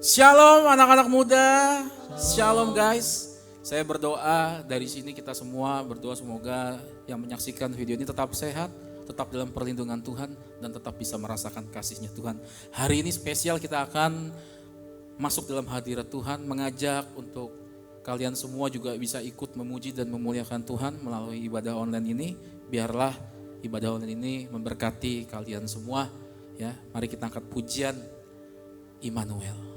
Shalom anak-anak muda, shalom guys. Saya berdoa dari sini kita semua berdoa semoga yang menyaksikan video ini tetap sehat, tetap dalam perlindungan Tuhan dan tetap bisa merasakan kasih-Nya Tuhan. Hari ini spesial kita akan masuk dalam hadirat Tuhan, mengajak untuk kalian semua juga bisa ikut memuji dan memuliakan Tuhan melalui ibadah online ini. Biarlah ibadah online ini memberkati kalian semua. Ya, mari kita angkat pujian Immanuel.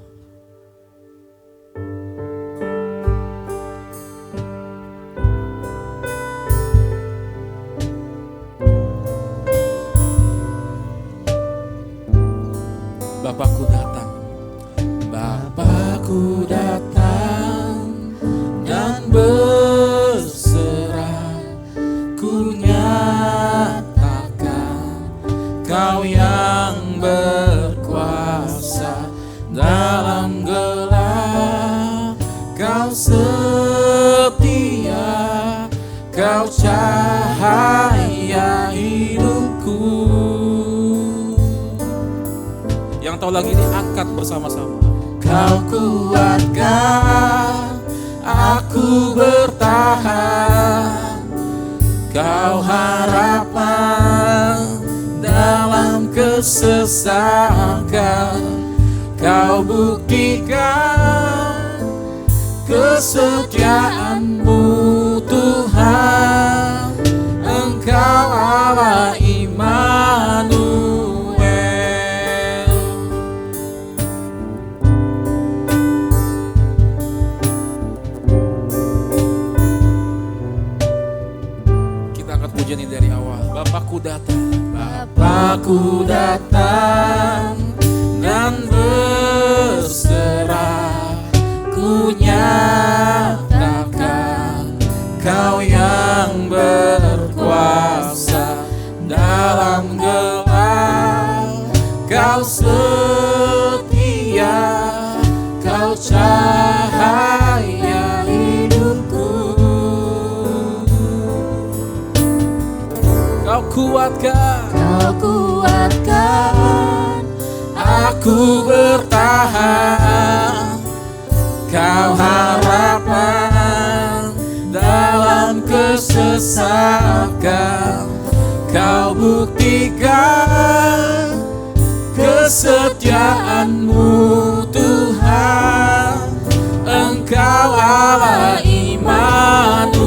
Bapakku datang, Bapakku datang dan berserah, ku nyatakan Kau yang berkuasa dalam gelap, Kau setia, Kau cahaya hidupku. Yang tahu lagi ini angkat bersama-sama. Kau kuatkan, aku bertahan. Kau harapan dalam kesesakan. Kau buktikan kesetiaan-Mu Tuhan. Engkau Allah Immanuel. Ini dari awal. Bapakku datang dan berserah, ku nyatakan Kau yang berkuasa dalam gelap, Kau setia, Kau cahaya hidupku. Kau kuatkan, aku bertahan. Kau harapan dalam kesesakan. Kau buktikan kesetiaan-Mu Tuhan. Engkau Allah Immanuel.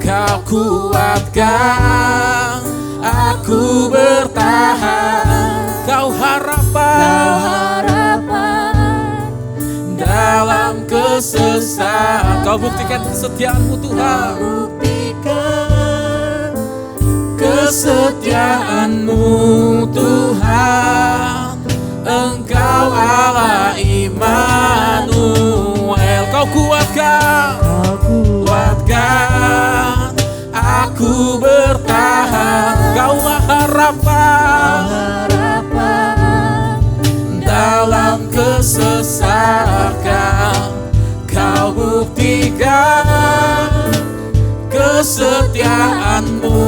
Kau kuatkan, aku bertahan. Kau harapan dalam kesesakan. Kau buktikan kesetiaan-Mu Tuhan. Kesetiaan-Mu Tuhan. Engkau Allah Immanuel. Kau kuatkan, aku bertahan. Kau harapan dalam kesesakan. Kau buktikan kesetiaan-Mu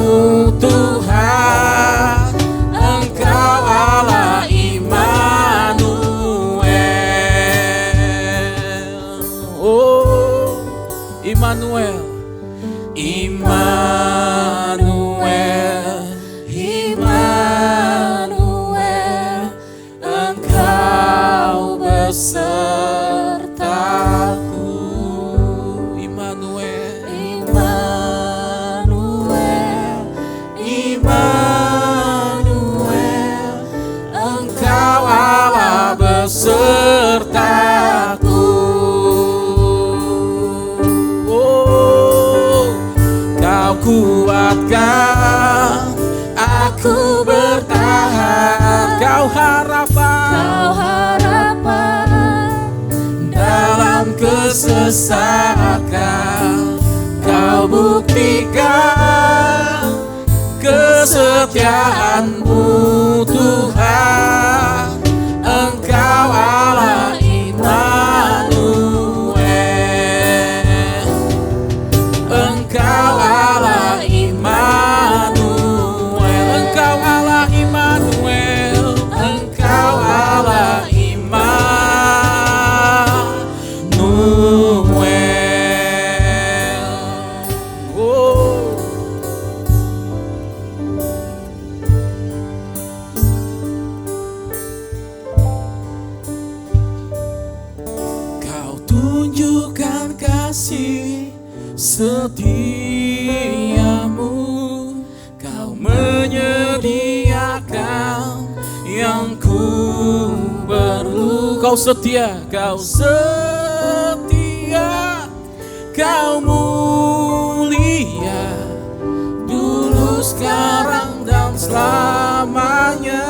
Tuhan. Engkau Allah Immanuel. Oh, Immanuel. Immanuel, Immanuel, Engkau besertaku. Immanuel, Immanuel, Immanuel, Engkau Allah besertaku. Kuatkan, aku bertahan. Kau harapan dalam kesesakan. Kau buktikan kesetiaan-Mu Tuhan. Engkau Allah Immanuel. Engkau Allah Immanuel. Engkau Allah Immanuel. setiamu, kau menyediakan yang ku perlu. Kau setia, kau setia, kau mulia, dulu, sekarang, dan selamanya.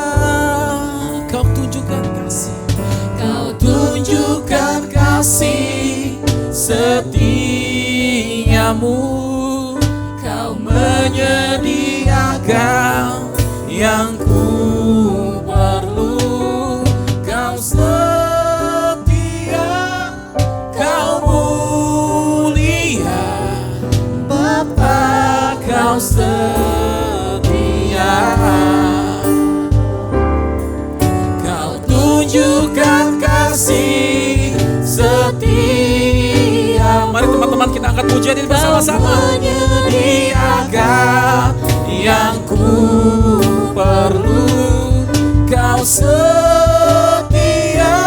Kau tunjukkan kasih, kau tunjukkan kasih setiamu, kau menyediakan yang ku perlu. Kau setia, kau mulia, Bapa, kau setia. Kau tunjukkan kasih setia. Mari teman-teman kita angkat pujian ini bersama-sama. Menyediakan yang ku perlu. Kau setia,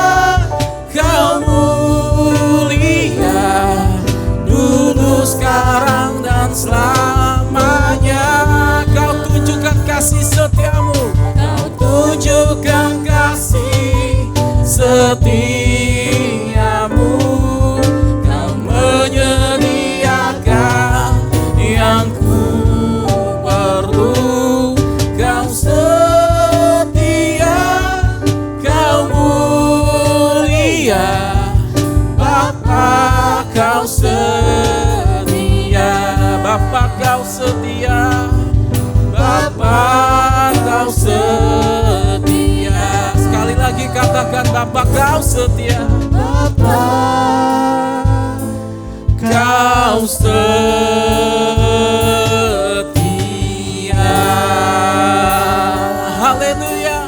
kau mulia, dulu, sekarang, dan selamanya. Kau tunjukkan kasih setiamu, kau tunjukkan kasih setiamu, kau menyediakan yang ku perlu. Kau setia, kau mulia, Bapa, kau setia. Bapa, kau setia, Bapa, kau setia. Sekali lagi katakan, Bapa, kau setia. Bapa, kau setia. Haleluya.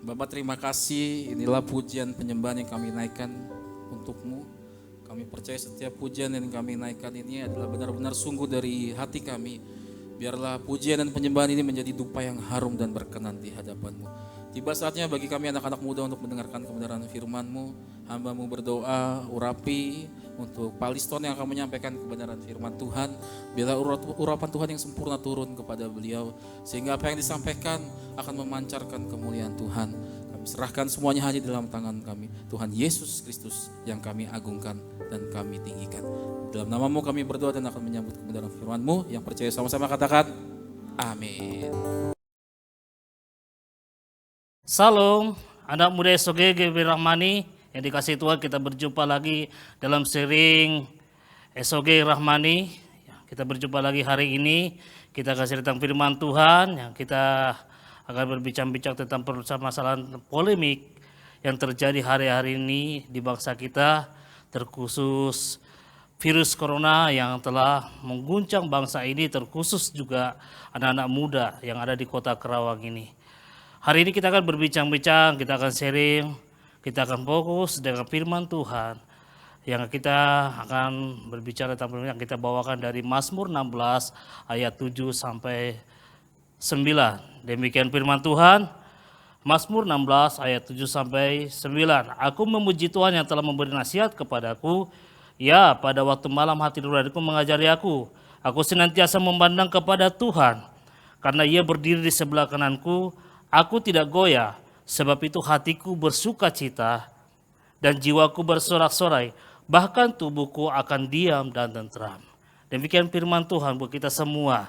Bapak, terima kasih. Inilah pujian penyembahan yang kami naikkan untuk-Mu. Kami percaya setiap pujian yang kami naikkan ini adalah benar-benar sungguh dari hati kami. Biarlah pujian dan penyembahan ini menjadi dupa yang harum dan berkenan di hadapan-Mu. Tiba saatnya bagi kami anak-anak muda untuk mendengarkan kebenaran firman-Mu. Hamba-Mu berdoa, urapi untuk Pak Liston yang akan menyampaikan kebenaran firman Tuhan. Biarlah urapan Tuhan yang sempurna turun kepada beliau, sehingga apa yang disampaikan akan memancarkan kemuliaan Tuhan. Kami serahkan semuanya hanya dalam tangan kami, Tuhan Yesus Kristus yang kami agungkan dan kami tinggikan. Dalam nama-Mu kami berdoa dan akan menyambut kebenaran firman-Mu. Yang percaya sama-sama katakan amin. Salam, anak muda SOG Rahmani yang dikasihi Tuhan. Kita berjumpa lagi dalam sharing SOG Rahmani. Kita berjumpa lagi hari ini. Kita akan tentang firman Tuhan yang kita akan berbincang-bincang tentang permasalahan polemik yang terjadi hari-hari ini di bangsa kita, terkhusus virus corona yang telah mengguncang bangsa ini, terkhusus juga anak-anak muda yang ada di kota Kerawang ini. Hari ini kita akan berbincang-bincang, kita akan sharing, kita akan fokus dengan firman Tuhan yang kita akan berbicara tentang yang kita bawakan dari Mazmur 16 ayat 7 sampai 9. Demikian firman Tuhan, Mazmur 16 ayat 7 sampai 9. Aku memuji Tuhan yang telah memberi nasihat kepadaku. Ya, pada waktu malam hati nuraniku mengajari aku. Aku senantiasa memandang kepada Tuhan, karena Ia berdiri di sebelah kananku. Aku tidak goyah, sebab itu hatiku bersuka cita dan jiwaku bersorak-sorai, bahkan tubuhku akan diam dan tentram. Demikian firman Tuhan buat kita semua.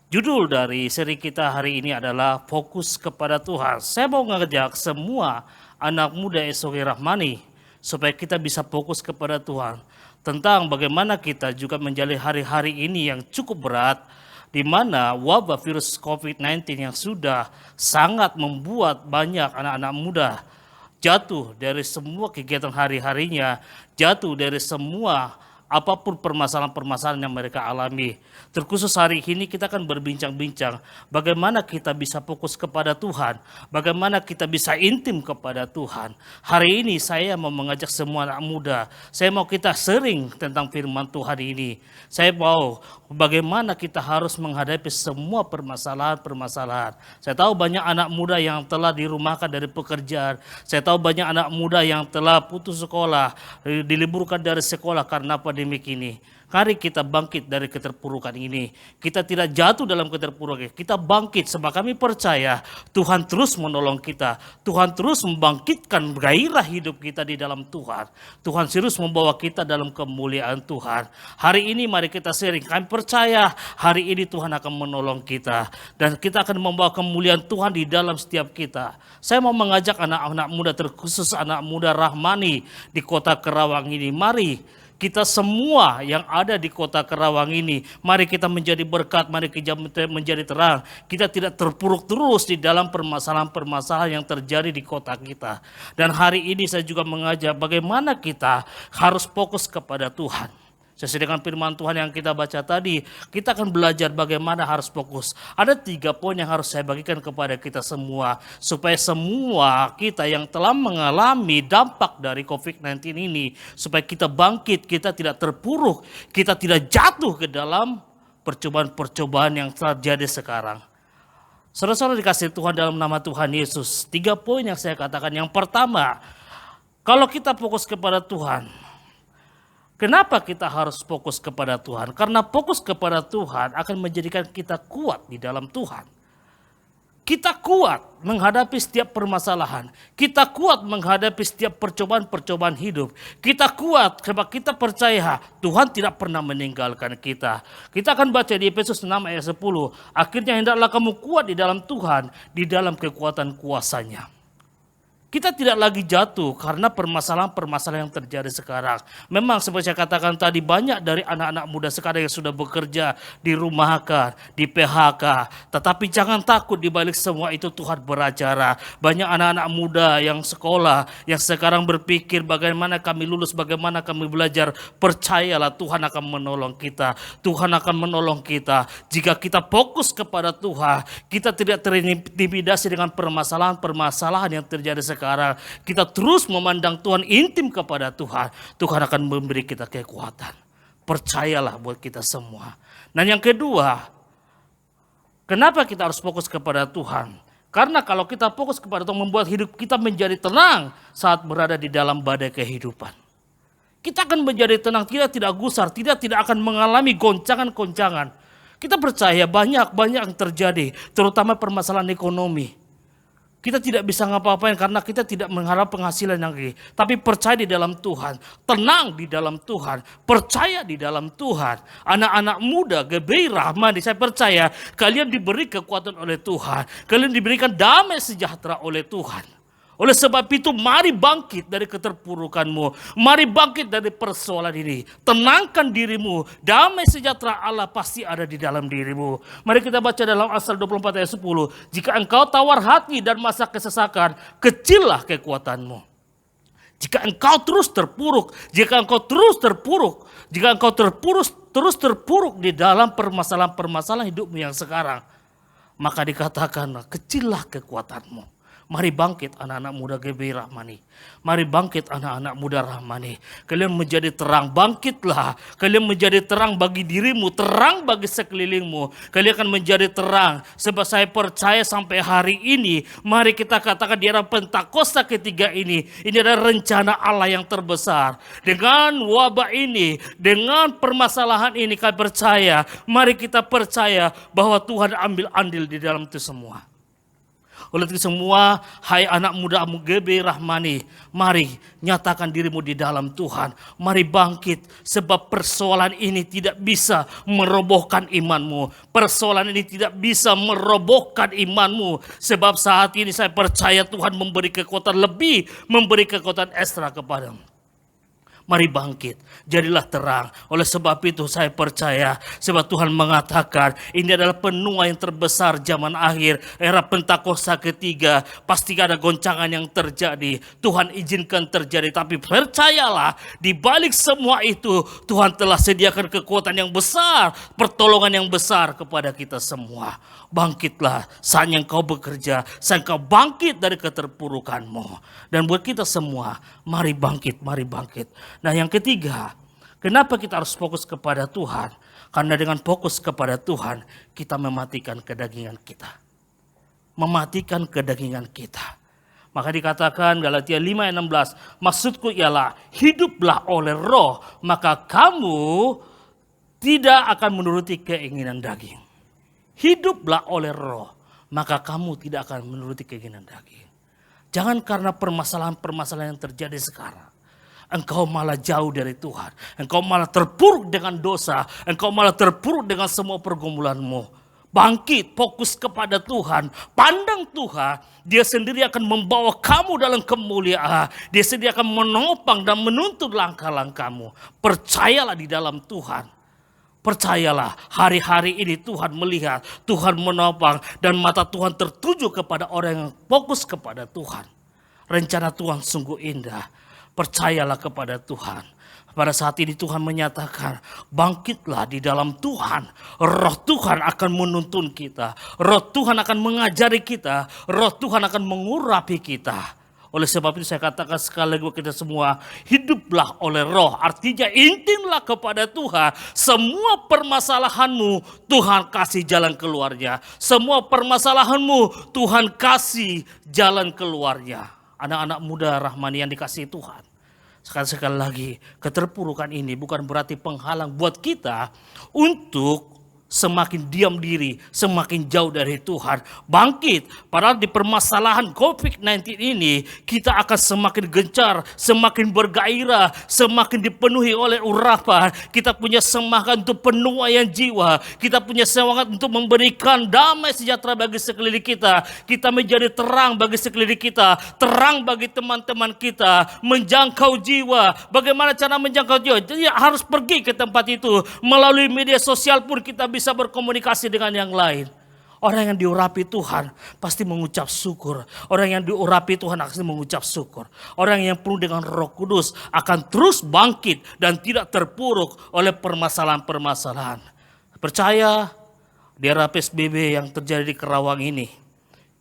Judul dari seri kita hari ini adalah Fokus kepada Tuhan. Saya mau ngajak semua anak muda SOG Rahmani supaya kita bisa fokus kepada Tuhan, tentang bagaimana kita juga menjalani hari-hari ini yang cukup berat, di mana wabah virus COVID-19 yang sudah sangat membuat banyak anak-anak muda jatuh dari semua kegiatan hari-harinya, jatuh dari semua apapun permasalahan-permasalahan yang mereka alami. Terkhusus hari ini kita akan berbincang-bincang bagaimana kita bisa fokus kepada Tuhan, bagaimana kita bisa intim kepada Tuhan. Hari ini saya mau mengajak semua anak muda, saya mau kita sering tentang firman Tuhan ini. Saya mau bagaimana kita harus menghadapi semua permasalahan-permasalahan. Saya tahu banyak anak muda yang telah dirumahkan dari pekerjaan. Saya tahu banyak anak muda yang telah putus sekolah, diliburkan dari sekolah karena pandemi ini. Mari kita bangkit dari keterpurukan ini. Kita tidak jatuh dalam keterpurukan. Kita bangkit sebab kami percaya Tuhan terus menolong kita. Tuhan terus membangkitkan gairah hidup kita di dalam Tuhan. Tuhan terus membawa kita dalam kemuliaan Tuhan. Hari ini mari kita sharing. Kami percaya hari ini Tuhan akan menolong kita. Dan kita akan membawa kemuliaan Tuhan di dalam setiap kita. Saya mau mengajak anak-anak muda, terkhusus anak muda Rahmani di kota Kerawang ini. Mari kita semua yang ada di kota Kerawang ini, mari kita menjadi berkat, mari kita menjadi terang. Kita tidak terpuruk terus di dalam permasalahan-permasalahan yang terjadi di kota kita. Dan hari ini saya juga mengajak bagaimana kita harus fokus kepada Tuhan. Sesuai dengan firman Tuhan yang kita baca tadi, kita akan belajar bagaimana harus fokus. Ada 3 poin yang harus saya bagikan kepada kita semua, supaya semua kita yang telah mengalami dampak dari COVID-19 ini, supaya kita bangkit, kita tidak terpuruk, kita tidak jatuh ke dalam percobaan-percobaan yang terjadi sekarang. Saudara-saudara dikasih Tuhan dalam nama Tuhan Yesus, 3 poin yang saya katakan. Yang pertama, kalau kita fokus kepada Tuhan, kenapa kita harus fokus kepada Tuhan? Karena fokus kepada Tuhan akan menjadikan kita kuat di dalam Tuhan. Kita kuat menghadapi setiap permasalahan. Kita kuat menghadapi setiap percobaan-percobaan hidup. Kita kuat sebab kita percaya Tuhan tidak pernah meninggalkan kita. Kita akan baca di Efesus 6 ayat 10. Akhirnya hendaklah kamu kuat di dalam Tuhan, di dalam kekuatan kuasa-Nya. Kita tidak lagi jatuh karena permasalahan-permasalahan yang terjadi sekarang. Memang seperti saya katakan tadi, banyak dari anak-anak muda sekarang yang sudah bekerja, dirumahkan, di PHK. Tetapi jangan takut, di balik semua itu Tuhan beracara. Banyak anak-anak muda yang sekolah, yang sekarang berpikir bagaimana kami lulus, bagaimana kami belajar. Percayalah Tuhan akan menolong kita. Tuhan akan menolong kita. Jika kita fokus kepada Tuhan, kita tidak terintimidasi dengan permasalahan-permasalahan yang terjadi sekarang. Kita terus memandang Tuhan, intim kepada Tuhan. Tuhan akan memberi kita kekuatan. Percayalah buat kita semua. Dan yang kedua, kenapa kita harus fokus kepada Tuhan? Karena kalau kita fokus kepada Tuhan, membuat hidup kita menjadi tenang saat berada di dalam badai kehidupan. Kita akan menjadi tenang, kita tidak gusar, tidak akan mengalami goncangan-goncangan. Kita percaya banyak yang terjadi, terutama permasalahan ekonomi. Kita tidak bisa ngapa-ngapain karena kita tidak mengharap penghasilan yang tinggi. Tapi percaya di dalam Tuhan, tenang di dalam Tuhan, percaya di dalam Tuhan. Anak-anak muda, GBI Rahmani, saya percaya kalian diberi kekuatan oleh Tuhan. Kalian diberikan damai sejahtera oleh Tuhan. Oleh sebab itu mari bangkit dari keterpurukanmu. Mari bangkit dari persoalan ini. Tenangkan dirimu. Damai sejahtera Allah pasti ada di dalam dirimu. Mari kita baca dalam Amsal 24 ayat 10. Jika engkau tawar hati dan masa kesesakan, kecillah kekuatanmu. Jika engkau terus terpuruk, jika engkau terus terpuruk di dalam permasalahan-permasalahan hidupmu yang sekarang, maka dikatakan kecillah kekuatanmu. Mari bangkit anak-anak muda GBI Rahmani. Mari bangkit anak-anak muda Rahmani. Kalian menjadi terang, bangkitlah. Kalian menjadi terang bagi dirimu, terang bagi sekelilingmu. Kalian akan menjadi terang. Sebab saya percaya sampai hari ini, mari kita katakan di era Pentakosta ketiga ini adalah rencana Allah yang terbesar. Dengan wabah ini, dengan permasalahan ini, kami percaya, mari kita percaya bahwa Tuhan ambil andil di dalam itu semua. Oleh itu semua, hai anak muda GBI Rahmani, mari nyatakan dirimu di dalam Tuhan. Mari bangkit, sebab persoalan ini tidak bisa merobohkan imanmu. Persoalan ini tidak bisa merobohkan imanmu. Sebab saat ini saya percaya Tuhan memberi kekuatan lebih, memberi kekuatan ekstra kepadamu. Mari bangkit, jadilah terang. Oleh sebab itu saya percaya, sebab Tuhan mengatakan ini adalah penuaian yang terbesar zaman akhir, era Pentakosta ketiga. Pasti ada goncangan yang terjadi, Tuhan izinkan terjadi. Tapi percayalah, di balik semua itu Tuhan telah sediakan kekuatan yang besar, pertolongan yang besar kepada kita semua. Bangkitlah, saatnya engkau bekerja, saatnya engkau bangkit dari keterpurukanmu. Dan buat kita semua, mari bangkit, mari bangkit. Nah yang ketiga, kenapa kita harus fokus kepada Tuhan? Karena dengan fokus kepada Tuhan, kita mematikan kedagingan kita. Mematikan kedagingan kita. Maka dikatakan Galatia 5 ayat 16, maksudku ialah hiduplah oleh roh, maka kamu tidak akan menuruti keinginan daging. Hiduplah oleh roh, maka kamu tidak akan menuruti keinginan daging. Jangan karena permasalahan-permasalahan yang terjadi sekarang, engkau malah jauh dari Tuhan. Engkau malah terpuruk dengan dosa. Engkau malah terpuruk dengan semua pergumulanmu. Bangkit, fokus kepada Tuhan. Pandang Tuhan, Dia sendiri akan membawa kamu dalam kemuliaan. Dia sendiri akan menopang dan menuntun langkah-langkahmu. Percayalah di dalam Tuhan. Percayalah, hari-hari ini Tuhan melihat, Tuhan menopang, dan mata Tuhan tertuju kepada orang yang fokus kepada Tuhan. Rencana Tuhan sungguh indah. Percayalah kepada Tuhan. Pada saat ini Tuhan menyatakan, bangkitlah di dalam Tuhan. Roh Tuhan akan menuntun kita. Roh Tuhan akan mengajari kita. Roh Tuhan akan mengurapi kita. Oleh sebab itu saya katakan sekali lagi buat kita semua, hiduplah oleh roh. Artinya intimlah kepada Tuhan. Semua permasalahanmu Tuhan kasih jalan keluarnya. Semua permasalahanmu Tuhan kasih jalan keluarnya. Anak-anak muda Rahmani yang dikasihi Tuhan. Sekali lagi, keterpurukan ini bukan berarti penghalang buat kita untuk semakin diam diri, semakin jauh dari Tuhan. Bangkit, padahal di permasalahan COVID-19 ini kita akan semakin gencar, semakin bergairah, semakin dipenuhi oleh urapan. Kita punya semangat untuk penuaian jiwa. Kita punya semangat untuk memberikan damai sejahtera bagi sekeliling kita. Kita menjadi terang bagi sekeliling kita, terang bagi teman-teman kita, menjangkau jiwa. Bagaimana cara menjangkau jiwa? Jadi harus pergi ke tempat itu. Melalui media sosial pun kita bisa berkomunikasi dengan yang lain. Orang yang diurapi Tuhan pasti mengucap syukur. Orang yang diurapi Tuhan akan mengucap syukur. Orang yang penuh dengan Roh Kudus akan terus bangkit dan tidak terpuruk oleh permasalahan-permasalahan. Percaya di era PSBB yang terjadi di Kerawang ini,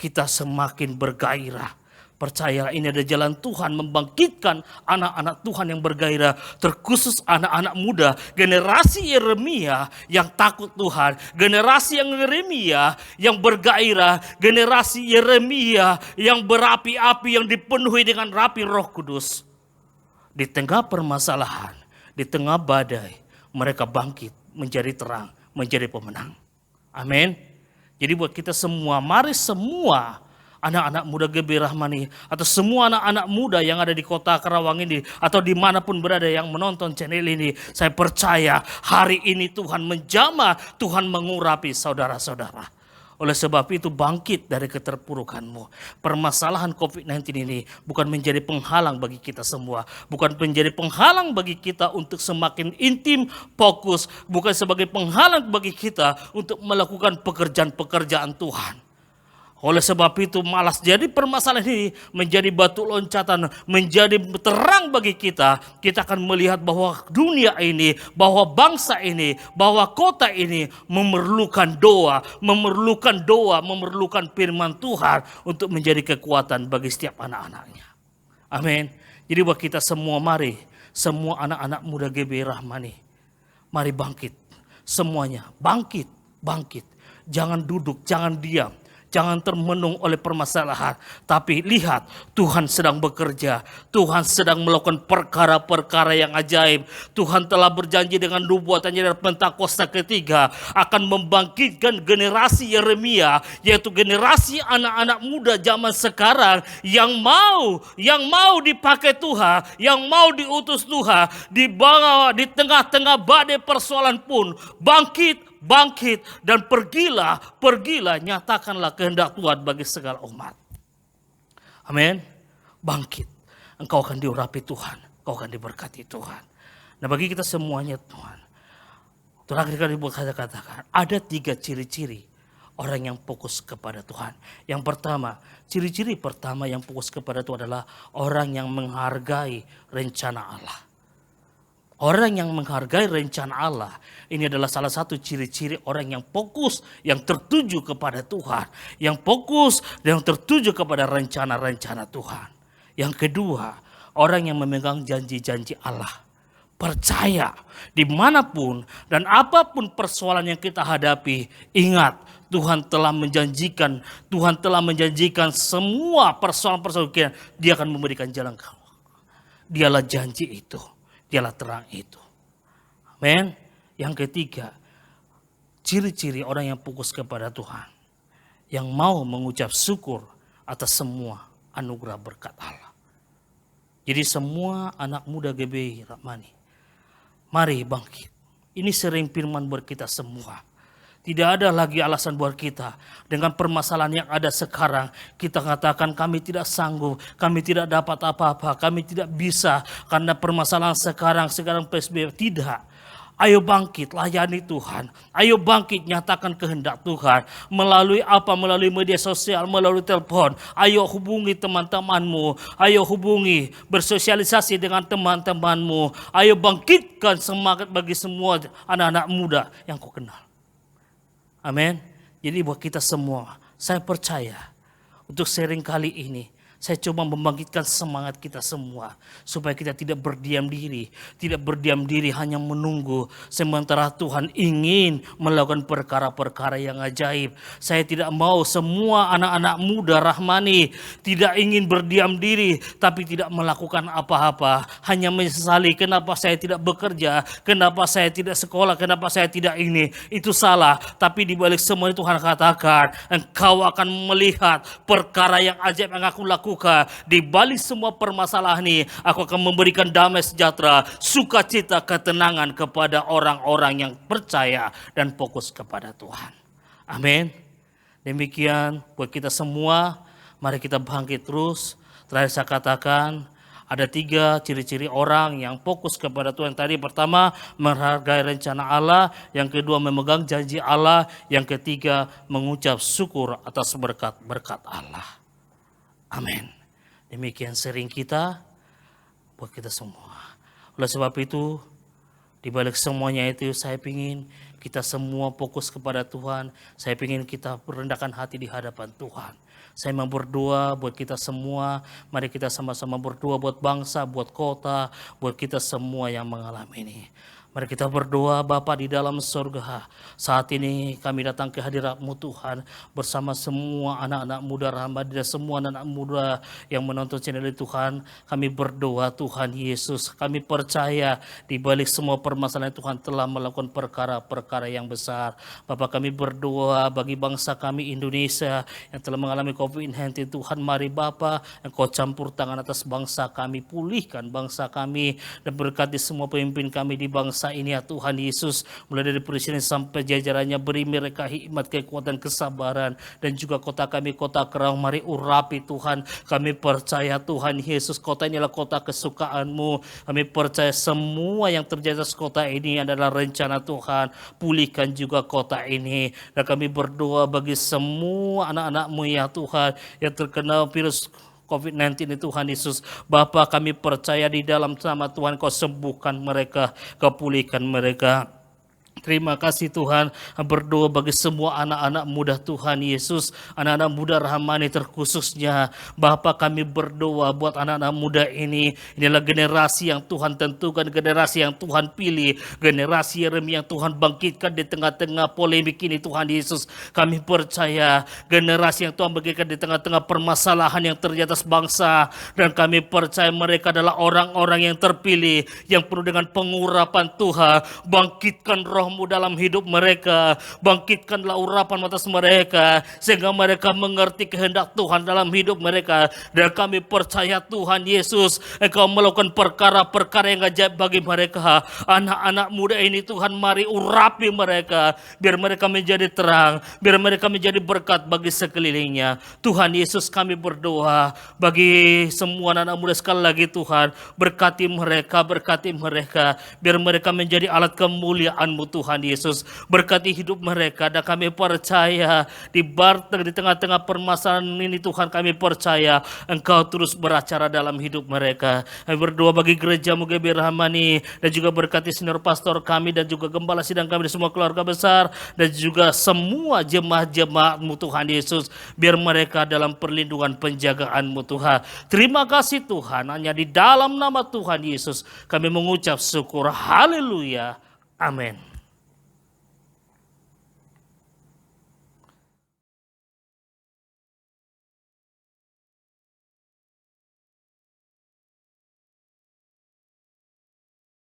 kita semakin bergairah. Percayalah, ini ada jalan Tuhan membangkitkan anak-anak Tuhan yang bergairah. Terkhusus anak-anak muda, generasi Yeremia yang takut Tuhan. Generasi yang Yeremia yang bergairah. Generasi Yeremia yang berapi-api, yang dipenuhi dengan rapi Roh Kudus. Di tengah permasalahan, di tengah badai, mereka bangkit menjadi terang, menjadi pemenang. Amin. Jadi buat kita semua, mari semua anak-anak muda GB Rahmani atau semua anak-anak muda yang ada di kota Kerawang ini atau dimanapun berada yang menonton channel ini, saya percaya hari ini Tuhan menjamah, Tuhan mengurapi saudara-saudara. Oleh sebab itu bangkit dari keterpurukanmu. Permasalahan COVID-19 ini bukan menjadi penghalang bagi kita semua. Bukan menjadi penghalang bagi kita untuk semakin intim, fokus. Bukan sebagai penghalang bagi kita untuk melakukan pekerjaan-pekerjaan Tuhan. Oleh sebab itu malas jadi permasalahan ini menjadi batu loncatan, menjadi terang bagi kita. Kita akan melihat bahwa dunia ini, bahwa bangsa ini, bahwa kota ini memerlukan doa, memerlukan firman Tuhan untuk menjadi kekuatan bagi setiap anak-anaknya. Amin. Jadi buat kita semua, mari semua anak-anak muda GB Rahmani, mari bangkit. Semuanya bangkit, bangkit. Jangan duduk, jangan diam. Jangan termenung oleh permasalahan. Tapi lihat, Tuhan sedang bekerja. Tuhan sedang melakukan perkara-perkara yang ajaib. Tuhan telah berjanji dengan nubuatannya dari Pentakosta ketiga akan membangkitkan generasi Yeremia, yaitu generasi anak-anak muda zaman sekarang yang mau dipakai Tuhan, yang mau diutus Tuhan, di tengah-tengah badai persoalan pun bangkit dan pergilah, nyatakanlah kehendak Tuhan bagi segala umat. Amin. Bangkit, engkau akan diurapi Tuhan. kau akan diberkati Tuhan. Nah bagi kita semuanya Tuhan, terakhir kali saya katakan, ada 3 ciri-ciri orang yang fokus kepada Tuhan. Yang pertama, ciri-ciri pertama yang fokus kepada Tuhan adalah orang yang menghargai rencana Allah. Orang yang menghargai rencana Allah, ini adalah salah satu ciri-ciri orang yang fokus, yang tertuju kepada Tuhan. Yang fokus dan yang tertuju kepada rencana-rencana Tuhan. Yang kedua, orang yang memegang janji-janji Allah. Percaya dimanapun dan apapun persoalan yang kita hadapi, ingat Tuhan telah menjanjikan semua persoalan-persoalan kita, Dia akan memberikan jalan keluar. Dialah janji itu. Dialah terang itu. Amin. Yang ketiga, ciri-ciri orang yang fokus kepada Tuhan. Yang mau mengucap syukur atas semua anugerah berkat Allah. Jadi semua anak muda GBI Rahmani, mari bangkit. Ini sering firman buat kita semua. Tidak ada lagi alasan buat kita. Dengan permasalahan yang ada sekarang, kita katakan kami tidak sanggup, kami tidak dapat apa-apa, kami tidak bisa. Karena permasalahan sekarang PSBB. Tidak. Ayo bangkit, layani Tuhan. Ayo bangkit, nyatakan kehendak Tuhan. Melalui apa? Melalui media sosial, melalui telepon. Ayo hubungi teman-temanmu. Ayo hubungi, bersosialisasi dengan teman-temanmu. Ayo bangkitkan semangat bagi semua anak-anak muda yang kau kenal. Amin. Jadi buat kita semua, saya percaya untuk sharing kali ini, saya coba membangkitkan semangat kita semua. Supaya kita tidak berdiam diri. Tidak berdiam diri hanya menunggu. Sementara Tuhan ingin melakukan perkara-perkara yang ajaib. Saya tidak mau semua anak-anak muda Rahmani tidak ingin berdiam diri. Tapi tidak melakukan apa-apa. Hanya menyesali kenapa saya tidak bekerja. Kenapa saya tidak sekolah. Kenapa saya tidak ini. Itu salah. Tapi di balik semua itu Tuhan katakan. Engkau akan melihat perkara yang ajaib yang aku lakukan. Di balik semua permasalahan ini, aku akan memberikan damai sejahtera, sukacita, ketenangan kepada orang-orang yang percaya dan fokus kepada Tuhan. Amin. Demikian buat kita semua, mari kita bangkit terus. Terakhir saya katakan, ada 3 ciri-ciri orang yang fokus kepada Tuhan. Tadi pertama, menghargai rencana Allah. Yang kedua, memegang janji Allah. Yang ketiga, mengucap syukur atas berkat-berkat Allah. Amin. Demikian sharing kita buat kita semua. Oleh sebab itu, di balik semuanya itu saya ingin kita semua fokus kepada Tuhan. Saya ingin kita merendahkan hati di hadapan Tuhan. Saya mau berdoa buat kita semua. Mari kita sama-sama berdoa buat bangsa, buat kota, buat kita semua yang mengalami ini. Mari kita berdoa Bapa di dalam surga. Saat ini kami datang ke hadirat-Mu Tuhan bersama semua anak-anak muda Rahmani dan semua anak-anak muda yang menonton channel ini Tuhan. Kami berdoa Tuhan Yesus. Kami percaya di balik semua permasalahan Tuhan telah melakukan perkara-perkara yang besar. Bapak kami berdoa bagi bangsa kami Indonesia yang telah mengalami COVID-19 Tuhan. Mari Bapa Engkau campur tangan atas bangsa kami. Pulihkan bangsa kami dan berkati semua pemimpin kami di bangsa ini ya Tuhan Yesus, mulai dari presiden sampai jajarannya, beri mereka hikmat, kekuatan, kesabaran, dan juga kota kami, kota Kerau, mari urapi Tuhan. Kami percaya Tuhan Yesus, kota ini adalah kota kesukaan-Mu. Kami percaya semua yang terjadi atas kota ini adalah rencana Tuhan. Pulihkan juga kota ini, dan kami berdoa bagi semua anak-anak-Mu ya Tuhan yang terkena virus COVID-19 ini Tuhan Yesus. Bapa kami percaya di dalam nama Tuhan Kau sembuhkan mereka, Kau pulihkan mereka. Terima kasih Tuhan, berdoa bagi semua anak-anak muda Tuhan Yesus, anak-anak muda Rahmani terkhususnya. Bapa kami berdoa buat anak-anak muda ini. Inilah generasi yang Tuhan tentukan, generasi yang Tuhan pilih, generasi Yeremia yang Tuhan bangkitkan di tengah-tengah polemik ini Tuhan Yesus. Kami percaya generasi yang Tuhan bangkitkan di tengah-tengah permasalahan yang terjadi atas bangsa. Dan kami percaya mereka adalah orang-orang yang terpilih, yang penuh dengan pengurapan Tuhan. Bangkitkan roh roh-Mu dalam hidup mereka. Bangkitkanlah urapan atas mereka, sehingga mereka mengerti kehendak Tuhan dalam hidup mereka. Dan kami percaya Tuhan Yesus, Engkau melakukan perkara-perkara yang ajaib bagi mereka. Anak-anak muda ini Tuhan, mari urapi mereka, biar mereka menjadi terang, biar mereka menjadi berkat bagi sekelilingnya. Tuhan Yesus, kami berdoa bagi semua anak muda sekali lagi Tuhan, berkati mereka, biar mereka menjadi alat kemuliaan-Mu Tuhan Yesus. Berkati hidup mereka, dan kami percaya di tengah-tengah permasalahan ini Tuhan, kami percaya Engkau terus beracara dalam hidup mereka. Kami berdoa bagi gereja GBI Rahmani, dan juga berkati senior pastor kami, dan juga gembala sidang kami, dan semua keluarga besar, dan juga semua jemaat-jemaat-Mu Tuhan Yesus, biar mereka dalam perlindungan penjagaan-Mu Tuhan. Terima kasih Tuhan, hanya di dalam nama Tuhan Yesus kami mengucap syukur. Haleluya. Amin.